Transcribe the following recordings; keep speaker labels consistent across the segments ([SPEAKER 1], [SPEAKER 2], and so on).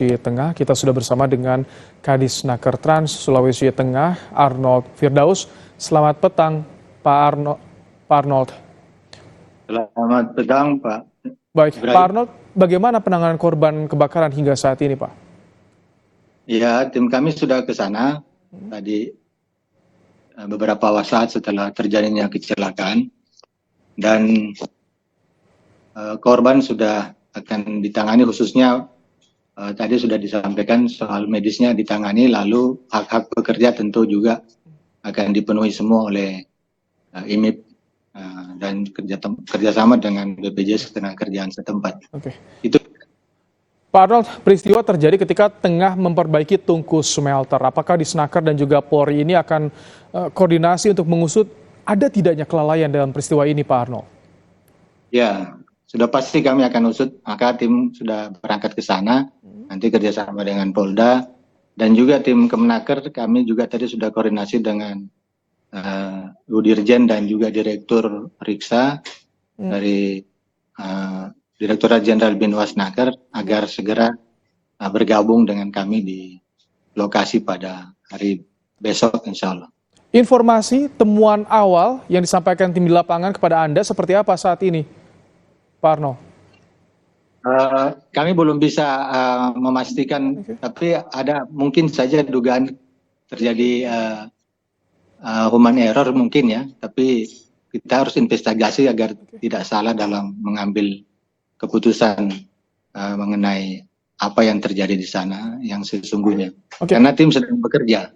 [SPEAKER 1] Tengah, kita sudah bersama dengan Kadisnaker Trans Sulawesi Tengah, Arnold Firdaus. Selamat petang, Pak Arnold.
[SPEAKER 2] Selamat petang, Pak
[SPEAKER 1] Baik,
[SPEAKER 2] Ibrahim.
[SPEAKER 1] Pak Arnold, bagaimana penanganan korban kebakaran hingga saat ini, Pak?
[SPEAKER 2] Ya, tim kami sudah ke sana tadi beberapa saat setelah terjadinya kecelakaan, dan korban sudah akan ditangani, khususnya tadi sudah disampaikan soal medisnya ditangani, lalu hak-hak pekerja tentu juga akan dipenuhi semua oleh IMIP dan kerjasama dengan BPJS Ketenagakerjaan setempat.
[SPEAKER 1] Oke.
[SPEAKER 2] Itu
[SPEAKER 1] Pak Arnold, peristiwa terjadi ketika tengah memperbaiki tungku smelter. Apakah Disnaker dan juga Polri ini akan koordinasi untuk mengusut ada tidaknya kelalaian dalam peristiwa ini, Pak Arnold?
[SPEAKER 2] ya, sudah pasti kami akan usut, maka tim sudah berangkat ke sana, nanti kerjasama dengan Polda, dan juga tim Kemenaker, kami juga tadi sudah koordinasi dengan Bu Dirjen dan juga Direktur Riksa dari Direktorat Jenderal Binwasnaker agar segera bergabung dengan kami di lokasi pada hari besok, insya Allah.
[SPEAKER 1] Informasi temuan awal yang disampaikan tim di lapangan kepada Anda seperti apa saat ini, Pak Arnold?
[SPEAKER 2] Kami belum bisa memastikan, tapi ada mungkin saja dugaan terjadi human error mungkin ya, tapi kita harus investigasi agar tidak salah dalam mengambil keputusan mengenai apa yang terjadi di sana yang sesungguhnya. Karena tim sedang bekerja.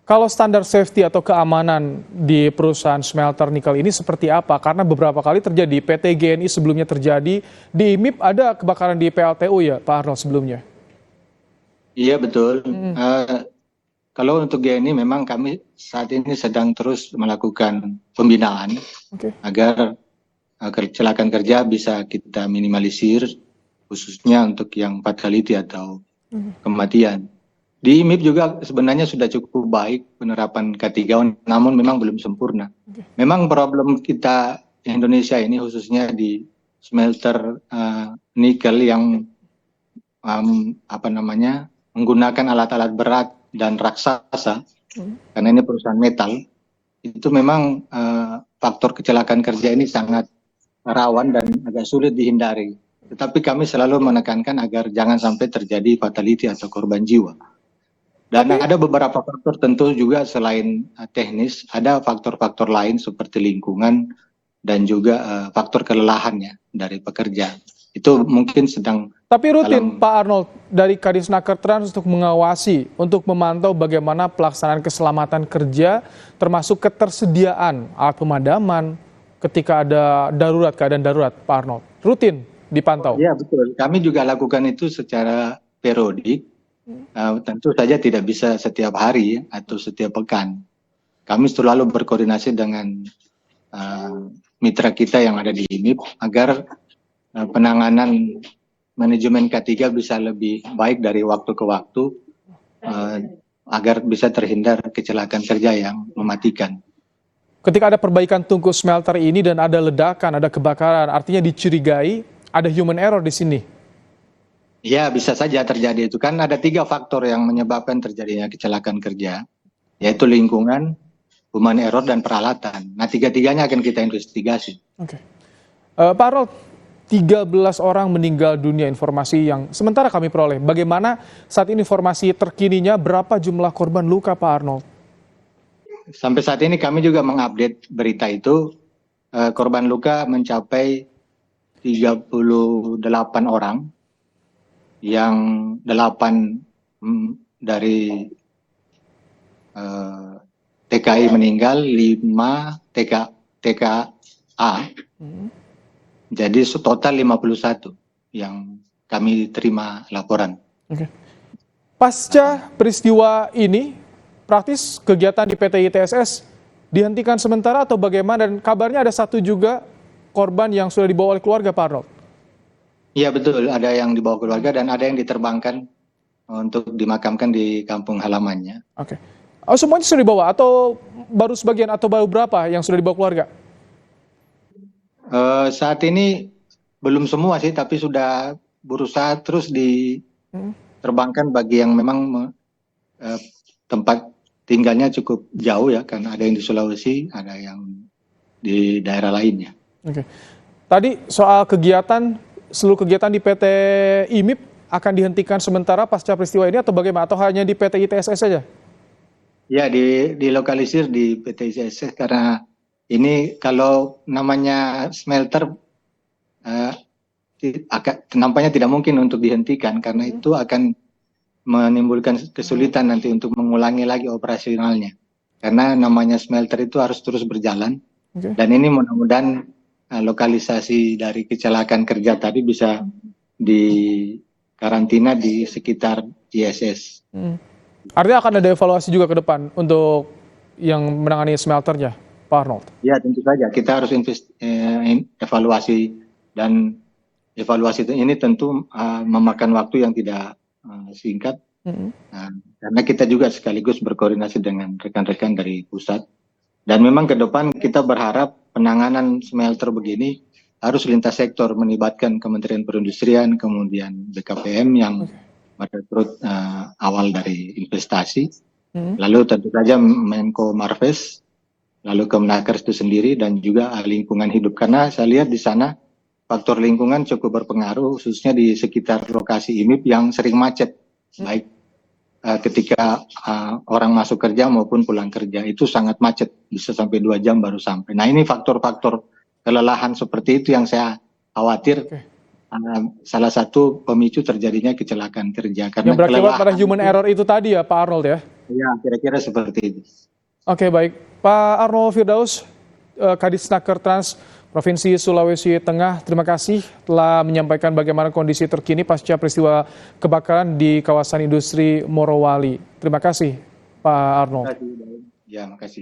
[SPEAKER 1] Kalau standar safety atau keamanan di perusahaan smelter nikel ini seperti apa? Karena beberapa kali terjadi, PT GNI sebelumnya terjadi, di IMIP ada kebakaran di PLTU ya Pak Arnold sebelumnya?
[SPEAKER 2] Iya betul. Kalau untuk GNI memang kami saat ini sedang terus melakukan pembinaan agar kecelakaan kerja bisa kita minimalisir, khususnya untuk yang fatality atau kematian. Di IMIP juga sebenarnya sudah cukup baik penerapan K3, namun memang belum sempurna. Memang problem kita Indonesia ini khususnya di smelter nikel yang menggunakan alat-alat berat dan raksasa, karena ini perusahaan metal, itu memang faktor kecelakaan kerja ini sangat rawan dan agak sulit dihindari. Tetapi kami selalu menekankan agar jangan sampai terjadi fatality atau korban jiwa. Dan ada beberapa faktor tentu juga selain teknis, ada faktor-faktor lain seperti lingkungan dan juga faktor kelelahannya dari pekerja. Itu mungkin sedang.
[SPEAKER 1] Tapi rutin Pak Arnold dari Kadisnaker Trans untuk mengawasi, untuk memantau bagaimana pelaksanaan keselamatan kerja, termasuk ketersediaan alat pemadaman ketika ada darurat, keadaan darurat, Pak Arnold. Rutin dipantau.
[SPEAKER 2] Iya betul, kami juga lakukan itu secara periodik. Tentu saja tidak bisa setiap hari atau setiap pekan. Kami selalu berkoordinasi dengan mitra kita yang ada di IMIP agar penanganan manajemen K3 bisa lebih baik dari waktu ke waktu agar bisa terhindar kecelakaan kerja yang mematikan.
[SPEAKER 1] Ketika ada perbaikan tungku smelter ini dan ada ledakan, ada kebakaran, artinya dicurigai ada human error di sini.
[SPEAKER 2] Ya, bisa saja terjadi itu. Kan ada 3 faktor yang menyebabkan terjadinya kecelakaan kerja, yaitu lingkungan, human error, dan peralatan. Nah, 3-tiganya akan kita investigasi.
[SPEAKER 1] Oke. Pak Arnold, 13 orang meninggal dunia informasi yang sementara kami peroleh. Bagaimana saat ini informasi terkininya, berapa jumlah korban luka Pak Arnold?
[SPEAKER 2] Sampai saat ini kami juga mengupdate berita itu, korban luka mencapai 38 orang, yang 8 dari TKI meninggal, 5 TKA, jadi total 51 yang kami terima laporan.
[SPEAKER 1] Pasca peristiwa ini, praktis kegiatan di PT ITSS dihentikan sementara atau bagaimana? Dan kabarnya ada 1 juga korban yang sudah dibawa oleh keluarga Pak Arnold.
[SPEAKER 2] Iya betul, ada yang dibawa keluarga dan ada yang diterbangkan untuk dimakamkan di kampung halamannya.
[SPEAKER 1] Oke. Oh, semuanya sudah dibawa atau baru sebagian atau baru berapa yang sudah dibawa keluarga?
[SPEAKER 2] Saat ini belum semua sih, tapi sudah berusaha terus terbangkan bagi yang memang tempat tinggalnya cukup jauh ya, karena ada yang di Sulawesi, ada yang di daerah lainnya.
[SPEAKER 1] Oke. Tadi soal kegiatan, seluruh kegiatan di PT IMIP akan dihentikan sementara pasca peristiwa ini atau bagaimana? Atau hanya di PT ITSS saja?
[SPEAKER 2] Ya, dilokalisir di PT ITSS karena ini kalau namanya smelter nampaknya tidak mungkin untuk dihentikan karena itu akan menimbulkan kesulitan nanti untuk mengulangi lagi operasionalnya. Karena namanya smelter itu harus terus berjalan. Dan ini mudah-mudahan lokalisasi dari kecelakaan kerja tadi bisa dikarantina di sekitar ISS.
[SPEAKER 1] Artinya akan ada evaluasi juga ke depan untuk yang menangani smelternya, Pak Arnold?
[SPEAKER 2] Ya, tentu saja. Kita harus evaluasi, dan evaluasi ini tentu memakan waktu yang tidak singkat. Karena kita juga sekaligus berkoordinasi dengan rekan-rekan dari pusat. Dan memang ke depan kita berharap penanganan smelter begini harus lintas sektor, melibatkan Kementerian Perindustrian, kemudian BKPM yang merekrut awal dari investasi, lalu tentu saja Menko Marves, lalu Kemenaker itu sendiri, dan juga lingkungan hidup. Karena saya lihat di sana faktor lingkungan cukup berpengaruh, khususnya di sekitar lokasi IMIP yang sering macet, baik ketika orang masuk kerja maupun pulang kerja, itu sangat macet, bisa sampai 2 jam baru sampai. Nah, ini faktor-faktor kelelahan seperti itu yang saya khawatir salah satu pemicu terjadinya kecelakaan kerja. Karena
[SPEAKER 1] yang berakibat pada human error itu tadi ya Pak Arnold ya?
[SPEAKER 2] Ya, kira-kira seperti itu.
[SPEAKER 1] Oke, baik. Pak Arnold Firdaus, Kadisnaker Trans Provinsi Sulawesi Tengah, terima kasih telah menyampaikan bagaimana kondisi terkini pasca peristiwa kebakaran di kawasan industri Morowali. Terima kasih Pak Arnold.
[SPEAKER 2] Ya, makasih.